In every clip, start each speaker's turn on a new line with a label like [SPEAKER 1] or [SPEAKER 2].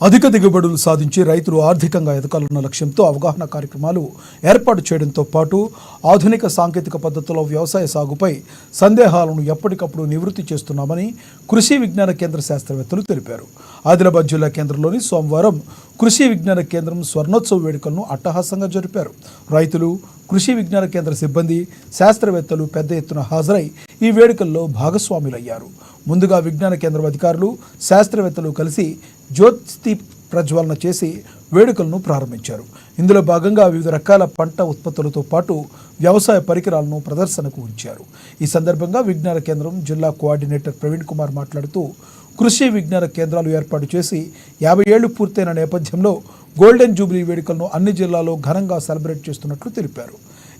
[SPEAKER 1] అధిక దిగుబడులు సాధించి రైతులు ఆర్థికంగా ఎదగాలన్న లక్ష్యంతో అవగాహన కార్యక్రమాలు ఏర్పాటు చేయడంతో పాటు ఆధునిక సాంకేతిక పద్ధతుల్లో వ్యవసాయ సాగుపై సందేహాలను ఎప్పటికప్పుడు నివృత్తి చేస్తున్నామని కృషి విజ్ఞాన కేంద్ర శాస్త్రవేత్తలు తెలిపారు. ఆదిలాబాద్ జిల్లా కేంద్రంలోని సోమవారం కృషి విజ్ఞాన కేంద్రం స్వర్ణోత్సవ వేడుకలను అట్టహాసంగా జరిపారు. రైతులు, కృషి విజ్ఞాన కేంద్ర సిబ్బంది, శాస్త్రవేత్తలు పెద్ద ఎత్తున హాజరై ఈ వేడుకల్లో భాగస్వాములయ్యారు. ముందుగా విజ్ఞాన కేంద్రం అధికారులు, శాస్త్రవేత్తలు కలిసి జ్యోతి ప్రజ్వలన చేసి వేడుకలను ప్రారంభించారు. ఇందులో భాగంగా వివిధ రకాల పంట ఉత్పత్తులతో పాటు వ్యవసాయ పరికరాలను ప్రదర్శనకు ఉంచారు. ఈ సందర్భంగా విజ్ఞాన కేంద్రం జిల్లా కోఆర్డినేటర్ ప్రవీణ్ కుమార్ మాట్లాడుతూ, కృషి విజ్ఞాన కేంద్రాలు ఏర్పాటు చేసి 50 ఏళ్లు పూర్తయిన నేపథ్యంలో గోల్డెన్ జూబ్లీ వేడుకలను అన్ని జిల్లాల్లో ఘనంగా సెలబ్రేట్ చేస్తున్నట్లు తెలిపారు.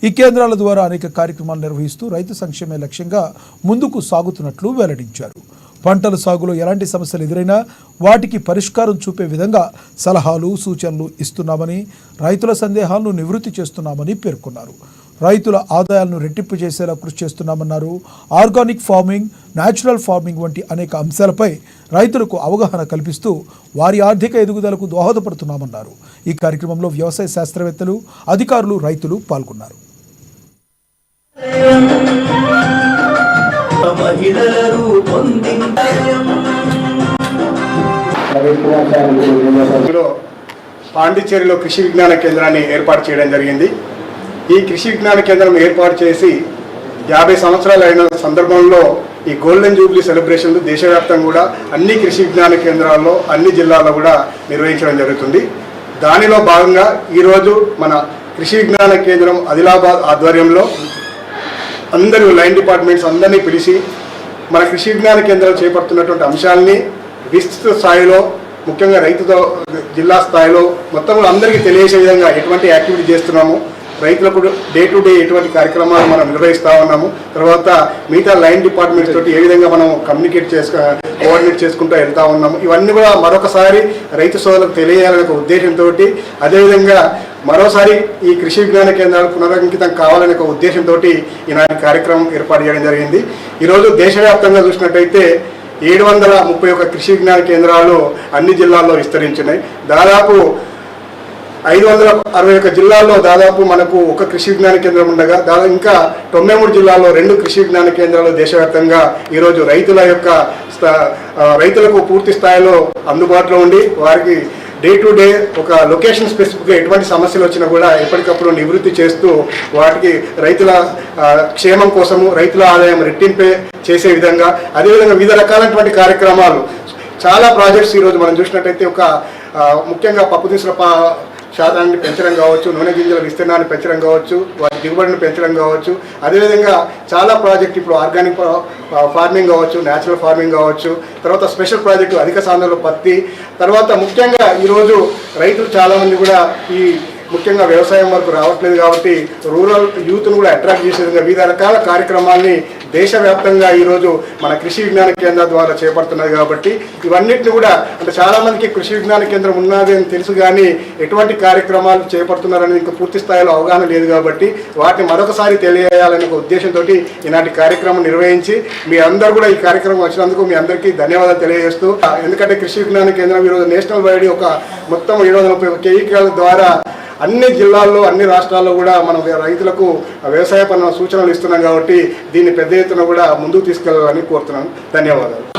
[SPEAKER 1] ఈ కేంద్రాల ద్వారా అనేక కార్యక్రమాలు నిర్వహిస్తూ రైతు సంక్షేమే లక్ష్యంగా ముందుకు సాగుతున్నట్లు వెల్లడించారు. పంటల సాగులో ఎలాంటి సమస్యలు ఎదురైనా వాటికి పరిష్కారం చూపే విధంగా సలహాలు, సూచనలు ఇస్తున్నామని, రైతుల సందేహాలను నివృత్తి చేస్తున్నామని పేర్కొన్నారు. రైతుల ఆదాయాలను రెట్టింపు చేసేలా కృషి చేస్తున్నామన్నారు. ఆర్గానిక్ ఫార్మింగ్, న్యాచురల్ ఫార్మింగ్ వంటి అనేక అంశాలపై రైతులకు అవగాహన కల్పిస్తూ వారి ఆర్థిక ఎదుగుదలకు దోహదపడుతున్నామన్నారు. ఈ కార్యక్రమంలో వ్యవసాయ శాస్త్రవేత్తలు, అధికారులు, రైతులు పాల్గొన్నారు.
[SPEAKER 2] పాండిచ్చేరిలో కృషి విజ్ఞాన కేంద్రాన్ని ఏర్పాటు చేయడం జరిగింది. ఈ కృషి విజ్ఞాన కేంద్రం ఏర్పాటు చేసి 50 సంవత్సరాలు అయిన సందర్భంలో ఈ గోల్డెన్ జూబ్లీ సెలబ్రేషన్లు దేశవ్యాప్తంగా కూడా అన్ని కృషి విజ్ఞాన కేంద్రాల్లో, అన్ని జిల్లాల్లో కూడా నిర్వహించడం జరుగుతుంది. దానిలో భాగంగా ఈరోజు మన కృషి విజ్ఞాన కేంద్రం ఆదిలాబాద్ ఆధ్వర్యంలో అందరూ లైన్ డిపార్ట్మెంట్స్ అందరినీ పిలిచి మన కృషి విజ్ఞాన కేంద్రం చేపడుతున్నటువంటి అంశాలని విస్తృత స్థాయిలో, ముఖ్యంగా రైతుతో జిల్లా స్థాయిలో మొత్తం అందరికీ తెలియజేసే విధంగా ఎటువంటి యాక్టివిటీ చేస్తున్నాము, రైతులకు డే టు డే ఎటువంటి కార్యక్రమాలు మనం నిర్వహిస్తూ ఉన్నాము, తర్వాత మిగతా లైన్ డిపార్ట్మెంట్స్ తోటి ఏ విధంగా మనం కోఆర్డినేట్ చేసుకుంటూ వెళ్తూ ఉన్నాము, ఇవన్నీ కూడా మరొకసారి రైతు సోదరులకు తెలియాలనే ఉద్దేశంతో, అదేవిధంగా మరోసారి ఈ కృషి విజ్ఞాన కేంద్రాలు పునరంకితం కావాలనే ఒక ఉద్దేశంతో ఈనాటి కార్యక్రమం ఏర్పాటు చేయడం జరిగింది. ఈరోజు దేశవ్యాప్తంగా చూసినట్టయితే 731 కృషి విజ్ఞాన కేంద్రాలు అన్ని జిల్లాల్లో విస్తరించినాయి. దాదాపు 561 జిల్లాల్లో దాదాపు మనకు ఒక కృషి విజ్ఞాన కేంద్రం ఉండగా, దాదాపు ఇంకా 93 జిల్లాల్లో 2 కృషి విజ్ఞాన కేంద్రాలు దేశవ్యాప్తంగా ఈరోజు రైతులకు పూర్తి స్థాయిలో అందుబాటులో ఉండి వారికి డే టు డే ఒక లొకేషన్ స్పెసిఫిక్గా ఎటువంటి సమస్యలు వచ్చినా కూడా ఎప్పటికప్పుడు నివృత్తి చేస్తూ వాటికి రైతుల క్షేమం కోసము, రైతుల ఆదాయం రెట్టింపే చేసే విధంగా, అదేవిధంగా వివిధ రకాలైనటువంటి కార్యక్రమాలు, చాలా ప్రాజెక్ట్స్ ఈరోజు మనం చూసినట్టయితే ముఖ్యంగా పప్పు దినుసుల శాతాన్ని పెంచడం కావచ్చు, నూనె గింజల విస్తీర్ణాన్ని పెంచడం కావచ్చు, వాటి దిగుబడిని పెంచడం కావచ్చు, అదేవిధంగా చాలా ప్రాజెక్ట్ ఇప్పుడు ఆర్గానిక్ ఫార్మింగ్ కావచ్చు, న్యాచురల్ ఫార్మింగ్ కావచ్చు, తర్వాత స్పెషల్ ప్రాజెక్టు అధిక సాంద్రత పత్తి, తర్వాత ముఖ్యంగా ఈరోజు రైతులు చాలామంది కూడా ముఖ్యంగా వ్యవసాయం వరకు రావట్లేదు కాబట్టి రూరల్ యూత్ను కూడా అట్రాక్ట్ చేసే విధంగా వివిధ రకాల కార్యక్రమాల్ని దేశవ్యాప్తంగా ఈరోజు మన కృషి విజ్ఞాన కేంద్రం ద్వారా చేపడుతున్నది. కాబట్టి ఇవన్నిటిని కూడా అంటే చాలామందికి కృషి విజ్ఞాన కేంద్రం ఉన్నది అని తెలుసు, కానీ ఎటువంటి కార్యక్రమాలు చేపడుతున్నారనేది ఇంకా పూర్తి స్థాయిలో అవగాహన లేదు. కాబట్టి వాటిని మరొకసారి తెలియజేయాలనే ఒక ఉద్దేశంతో ఈనాటి కార్యక్రమం నిర్వహించి మీ అందరూ కూడా ఈ కార్యక్రమం వచ్చినందుకు మీ అందరికీ ధన్యవాదాలు తెలియజేస్తూ, ఎందుకంటే కృషి విజ్ఞాన కేంద్రం ఈరోజు నేషనల్ వైడ్ మొత్తం 731 కేవీకేల ద్వారా అన్ని జిల్లాల్లో, అన్ని రాష్ట్రాల్లో కూడా మనం రైతులకు వ్యవసాయ పనుల సూచనలు ఇస్తున్నాం. కాబట్టి దీన్ని పెద్ద ఎత్తున కూడా ముందుకు తీసుకెళ్లాలని కోరుతున్నాను. ధన్యవాదాలు.